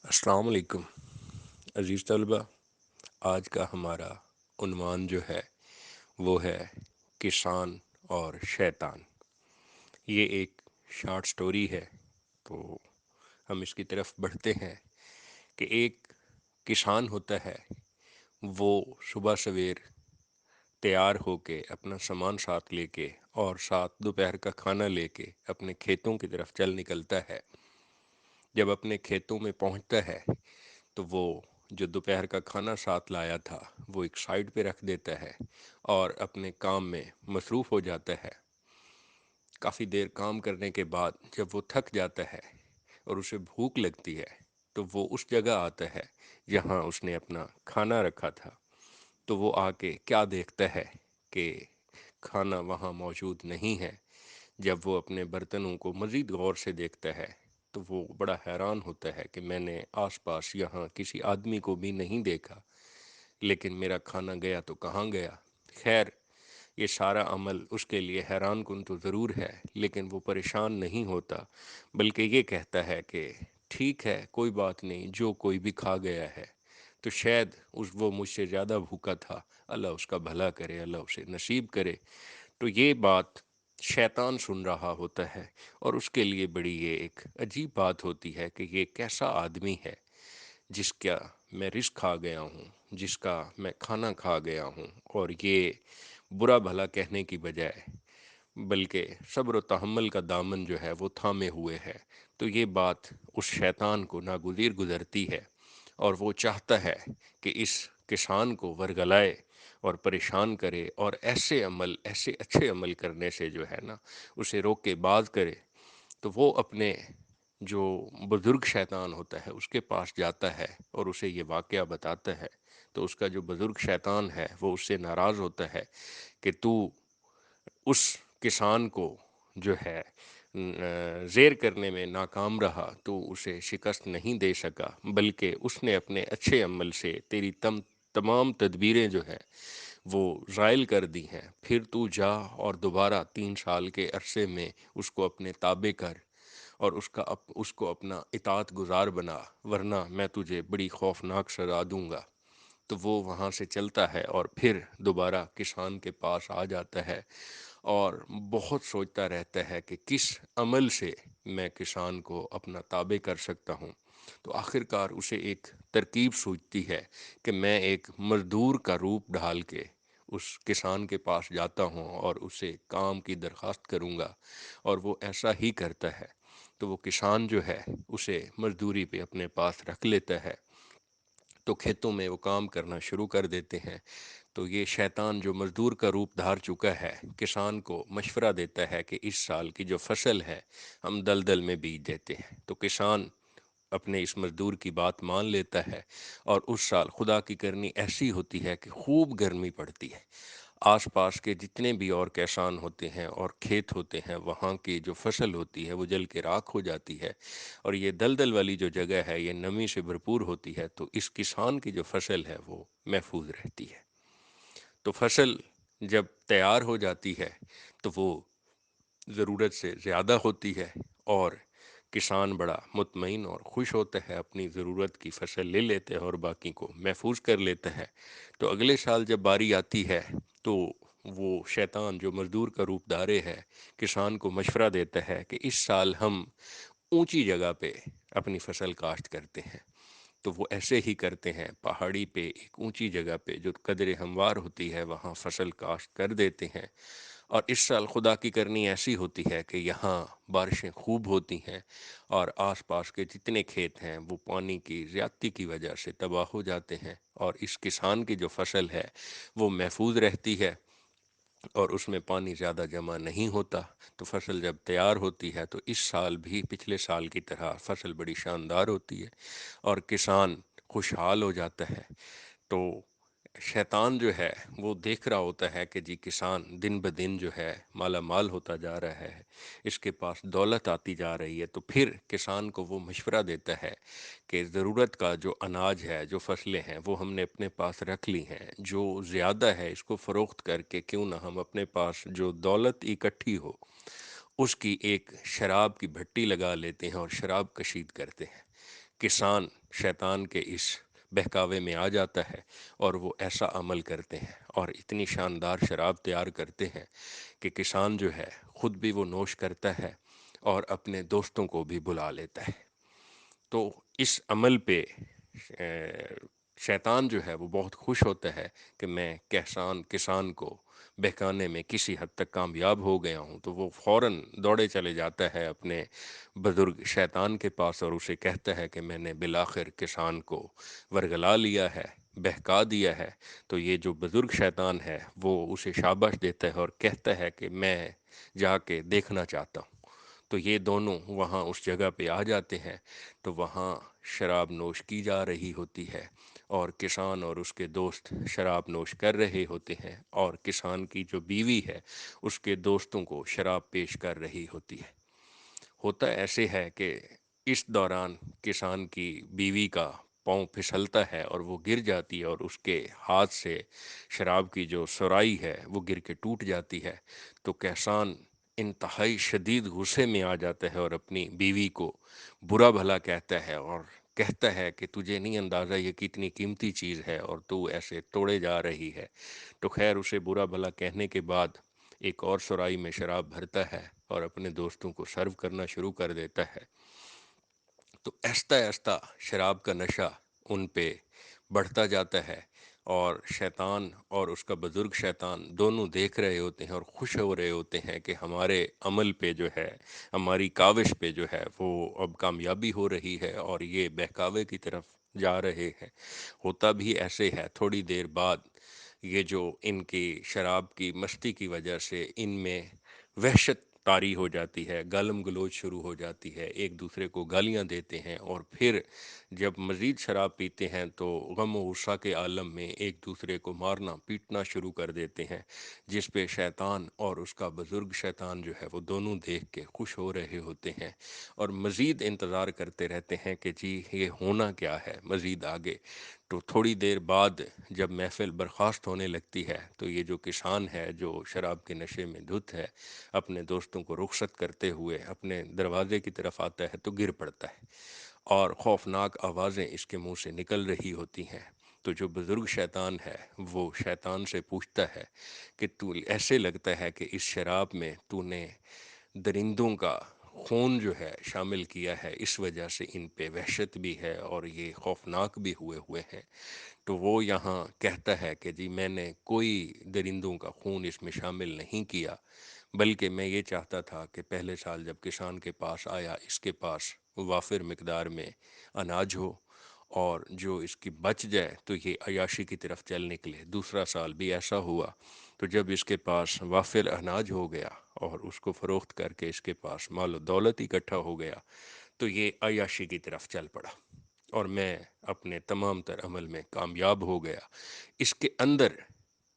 السلام علیکم عزیز طلبہ۔ آج کا ہمارا عنوان جو ہے وہ ہے کسان اور شیطان۔ یہ ایک شارٹ سٹوری ہے، تو ہم اس کی طرف بڑھتے ہیں کہ ایک کسان ہوتا ہے، وہ صبح سویر تیار ہو کے اپنا سامان ساتھ لے کے اور ساتھ دوپہر کا کھانا لے کے اپنے کھیتوں کی طرف چل نکلتا ہے۔ جب اپنے کھیتوں میں پہنچتا ہے تو وہ جو دوپہر کا کھانا ساتھ لایا تھا وہ ایک سائڈ پہ رکھ دیتا ہے اور اپنے کام میں مصروف ہو جاتا ہے۔ کافی دیر کام کرنے کے بعد جب وہ تھک جاتا ہے اور اسے بھوک لگتی ہے تو وہ اس جگہ آتا ہے جہاں اس نے اپنا کھانا رکھا تھا۔ تو وہ آ کے کیا دیکھتا ہے کہ کھانا وہاں موجود نہیں ہے۔ جب وہ اپنے برتنوں کو مزید غور سے دیکھتا ہے تو وہ بڑا حیران ہوتا ہے کہ میں نے آس پاس یہاں کسی آدمی کو بھی نہیں دیکھا، لیکن میرا کھانا گیا تو کہاں گیا؟ خیر، یہ سارا عمل اس کے لیے حیران کن تو ضرور ہے، لیکن وہ پریشان نہیں ہوتا، بلکہ یہ کہتا ہے کہ ٹھیک ہے، کوئی بات نہیں، جو کوئی بھی کھا گیا ہے تو شاید وہ مجھ سے زیادہ بھوکا تھا، اللہ اس کا بھلا کرے، اللہ اسے نصیب کرے۔ تو یہ بات شیطان سن رہا ہوتا ہے، اور اس کے لیے بڑی یہ ایک عجیب بات ہوتی ہے کہ یہ کیسا آدمی ہے جس کا میں رزق کھا گیا ہوں، جس کا میں کھانا کھا گیا ہوں، اور یہ برا بھلا کہنے کی بجائے بلکہ صبر و تحمل کا دامن جو ہے وہ تھامے ہوئے ہے۔ تو یہ بات اس شیطان کو ناگزیر گزرتی ہے، اور وہ چاہتا ہے کہ اس کسان کو ورگلائے اور پریشان کرے، اور ایسے اچھے عمل کرنے سے جو ہے نا اسے روک کے باز کرے۔ تو وہ اپنے جو بزرگ شیطان ہوتا ہے اس کے پاس جاتا ہے اور اسے یہ واقعہ بتاتا ہے۔ تو اس کا جو بزرگ شیطان ہے وہ اس سے ناراض ہوتا ہے کہ تو اس کسان کو جو ہے زیر کرنے میں ناکام رہا، تو اسے شکست نہیں دے سکا، بلکہ اس نے اپنے اچھے عمل سے تیری تمام تدبیریں جو ہے وہ زائل کر دی ہیں۔ پھر تو جا اور دوبارہ 3 سال کے عرصے میں اس کو اپنے تابع کر اور اس کو اپنا اطاعت گزار بنا، ورنہ میں تجھے بڑی خوفناک سزا دوں گا۔ تو وہ وہاں سے چلتا ہے اور پھر دوبارہ کسان کے پاس آ جاتا ہے اور بہت سوچتا رہتا ہے کہ کس عمل سے میں کسان کو اپنا تابع کر سکتا ہوں۔ تو آخرکار اسے ایک ترکیب سوچتی ہے کہ میں ایک مزدور کا روپ ڈھال کے اس کسان کے پاس جاتا ہوں اور اسے کام کی درخواست کروں گا، اور وہ ایسا ہی کرتا ہے۔ تو وہ کسان جو ہے اسے مزدوری پہ اپنے پاس رکھ لیتا ہے، تو کھیتوں میں وہ کام کرنا شروع کر دیتے ہیں۔ تو یہ شیطان جو مزدور کا روپ دھار چکا ہے، کسان کو مشورہ دیتا ہے کہ اس سال کی جو فصل ہے ہم دلدل میں بیج دیتے ہیں۔ تو کسان اپنے اس مزدور کی بات مان لیتا ہے، اور اس سال خدا کی کرنی ایسی ہوتی ہے کہ خوب گرمی پڑتی ہے۔ آس پاس کے جتنے بھی اور کسان ہوتے ہیں اور کھیت ہوتے ہیں، وہاں کی جو فصل ہوتی ہے وہ جل کے راکھ ہو جاتی ہے، اور یہ دلدل والی جو جگہ ہے یہ نمی سے بھرپور ہوتی ہے، تو اس کسان کی جو فصل ہے وہ محفوظ رہتی ہے۔ تو فصل جب تیار ہو جاتی ہے تو وہ ضرورت سے زیادہ ہوتی ہے، اور کسان بڑا مطمئن اور خوش ہوتا ہے، اپنی ضرورت کی فصل لے لیتے ہیں اور باقی کو محفوظ کر لیتا ہے۔ تو اگلے سال جب باری آتی ہے تو وہ شیطان جو مزدور کا روپ دھارے ہے کسان کو مشورہ دیتا ہے کہ اس سال ہم اونچی جگہ پہ اپنی فصل کاشت کرتے ہیں۔ تو وہ ایسے ہی کرتے ہیں، پہاڑی پہ ایک اونچی جگہ پہ جو قدر ہموار ہوتی ہے وہاں فصل کاشت کر دیتے ہیں۔ اور اس سال خدا کی کرنی ایسی ہوتی ہے کہ یہاں بارشیں خوب ہوتی ہیں، اور آس پاس کے جتنے کھیت ہیں وہ پانی کی زیادتی کی وجہ سے تباہ ہو جاتے ہیں، اور اس کسان کی جو فصل ہے وہ محفوظ رہتی ہے، اور اس میں پانی زیادہ جمع نہیں ہوتا۔ تو فصل جب تیار ہوتی ہے تو اس سال بھی پچھلے سال کی طرح فصل بڑی شاندار ہوتی ہے، اور کسان خوشحال ہو جاتا ہے۔ تو شیطان جو ہے وہ دیکھ رہا ہوتا ہے کہ جی کسان دن بدن جو ہے مالا مال ہوتا جا رہا ہے، اس کے پاس دولت آتی جا رہی ہے۔ تو پھر کسان کو وہ مشورہ دیتا ہے کہ ضرورت کا جو اناج ہے، جو فصلیں ہیں وہ ہم نے اپنے پاس رکھ لی ہیں، جو زیادہ ہے اس کو فروخت کر کے کیوں نہ ہم اپنے پاس جو دولت اکٹھی ہو اس کی ایک شراب کی بھٹی لگا لیتے ہیں اور شراب کشید کرتے ہیں۔ کسان شیطان کے اس بہکاوے میں آ جاتا ہے اور وہ ایسا عمل کرتے ہیں اور اتنی شاندار شراب تیار کرتے ہیں کہ کسان جو ہے خود بھی وہ نوش کرتا ہے اور اپنے دوستوں کو بھی بلا لیتا ہے۔ تو اس عمل پہ شیطان جو ہے وہ بہت خوش ہوتا ہے کہ میں کسان کو بہکانے میں کسی حد تک کامیاب ہو گیا ہوں، تو وہ فوراً دوڑے چلے جاتا ہے اپنے بزرگ شیطان کے پاس اور اسے کہتا ہے کہ میں نے بالآخر کسان کو ورگلا لیا ہے، بہکا دیا ہے۔ تو یہ جو بزرگ شیطان ہے وہ اسے شاباش دیتا ہے اور کہتا ہے کہ میں جا کے دیکھنا چاہتا ہوں۔ تو یہ دونوں وہاں اس جگہ پہ آ جاتے ہیں، تو وہاں شراب نوش کی جا رہی ہوتی ہے اور کسان اور اس کے دوست شراب نوش کر رہے ہوتے ہیں، اور کسان کی جو بیوی ہے اس کے دوستوں کو شراب پیش کر رہی ہوتی ہے۔ ہوتا ایسے ہے کہ اس دوران کسان کی بیوی کا پاؤں پھسلتا ہے اور وہ گر جاتی ہے اور اس کے ہاتھ سے شراب کی جو سرائی ہے وہ گر کے ٹوٹ جاتی ہے۔ تو کسان انتہائی شدید غصے میں آ جاتا ہے اور اپنی بیوی کو برا بھلا کہتا ہے اور کہتا ہے کہ تجھے نہیں اندازہ یہ کتنی قیمتی چیز ہے اور تو ایسے توڑے جا رہی ہے۔ تو خیر اسے برا بھلا کہنے کے بعد ایک اور سرائی میں شراب بھرتا ہے اور اپنے دوستوں کو سرو کرنا شروع کر دیتا ہے۔ تو آہستہ آہستہ شراب کا نشہ ان پہ بڑھتا جاتا ہے اور شیطان اور اس کا بزرگ شیطان دونوں دیکھ رہے ہوتے ہیں اور خوش ہو رہے ہوتے ہیں کہ ہمارے عمل پہ جو ہے، ہماری کاوش پہ جو ہے وہ اب کامیابی ہو رہی ہے اور یہ بہکاوے کی طرف جا رہے ہیں۔ ہوتا بھی ایسے ہے، تھوڑی دیر بعد یہ جو ان کی شراب کی مستی کی وجہ سے ان میں وحشت طاری ہو جاتی ہے، گالم گلوچ شروع ہو جاتی ہے، ایک دوسرے کو گالیاں دیتے ہیں اور پھر جب مزید شراب پیتے ہیں تو غم و غصہ کے عالم میں ایک دوسرے کو مارنا پیٹنا شروع کر دیتے ہیں، جس پہ شیطان اور اس کا بزرگ شیطان جو ہے وہ دونوں دیکھ کے خوش ہو رہے ہوتے ہیں اور مزید انتظار کرتے رہتے ہیں کہ جی یہ ہونا کیا ہے مزید آگے۔ تو تھوڑی دیر بعد جب محفل برخاست ہونے لگتی ہے تو یہ جو کسان ہے جو شراب کے نشے میں دھت ہے، اپنے دوستوں کو رخصت کرتے ہوئے اپنے دروازے کی طرف آتا ہے تو گر پڑتا ہے اور خوفناک آوازیں اس کے منہ سے نکل رہی ہوتی ہیں۔ تو جو بزرگ شیطان ہے وہ شیطان سے پوچھتا ہے کہ تو ایسے لگتا ہے کہ اس شراب میں تو نے درندوں کا خون جو ہے شامل کیا ہے، اس وجہ سے ان پہ وحشت بھی ہے اور یہ خوفناک بھی ہوئے ہیں۔ تو وہ یہاں کہتا ہے کہ جی میں نے کوئی درندوں کا خون اس میں شامل نہیں کیا، بلکہ میں یہ چاہتا تھا کہ پہلے سال جب کسان کے پاس آیا اس کے پاس وافر مقدار میں اناج ہو اور جو اس کی بچ جائے تو یہ عیاشی کی طرف چل نکلے۔ دوسرا سال بھی ایسا ہوا، تو جب اس کے پاس وافر اناج ہو گیا اور اس کو فروخت کر کے اس کے پاس مال و دولت اکٹھا ہو گیا تو یہ عیاشی کی طرف چل پڑا اور میں اپنے تمام تر عمل میں کامیاب ہو گیا۔ اس کے اندر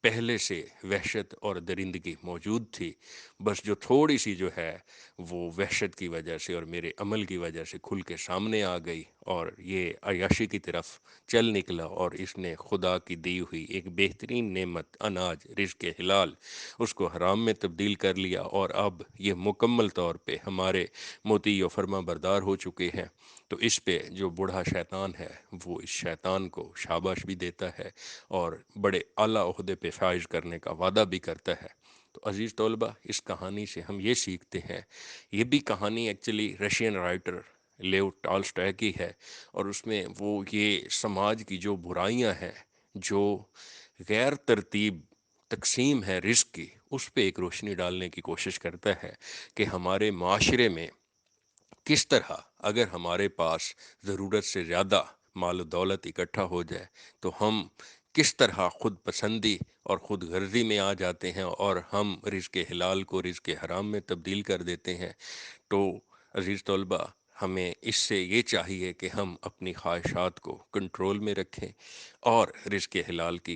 پہلے سے وحشت اور درندگی موجود تھی، بس جو تھوڑی سی جو ہے وہ وحشت کی وجہ سے اور میرے عمل کی وجہ سے کھل کے سامنے آ گئی اور یہ عیاشی کی طرف چل نکلا اور اس نے خدا کی دی ہوئی ایک بہترین نعمت اناج رزق حلال اس کو حرام میں تبدیل کر لیا، اور اب یہ مکمل طور پہ ہمارے مطیع و فرما بردار ہو چکے ہیں۔ تو اس پہ جو بوڑھا شیطان ہے وہ اس شیطان کو شاباش بھی دیتا ہے اور بڑے اعلیٰ عہدے پہ فائز کرنے کا وعدہ بھی کرتا ہے۔ تو عزیز طلبہ، اس کہانی سے ہم یہ سیکھتے ہیں، یہ بھی کہانی ایکچولی رشین رائٹر لیو ٹالسٹائے کی ہے، اور اس میں وہ یہ سماج کی جو برائیاں ہیں، جو غیر ترتیب تقسیم ہے رزق کی، اس پہ ایک روشنی ڈالنے کی کوشش کرتا ہے کہ ہمارے معاشرے میں کس طرح اگر ہمارے پاس ضرورت سے زیادہ مال و دولت اکٹھا ہو جائے تو ہم کس طرح خود پسندی اور خود غرضی میں آ جاتے ہیں اور ہم رزق حلال کو رزق حرام میں تبدیل کر دیتے ہیں۔ تو عزیز طلبہ، ہمیں اس سے یہ چاہیے کہ ہم اپنی خواہشات کو کنٹرول میں رکھیں اور رزق حلال کی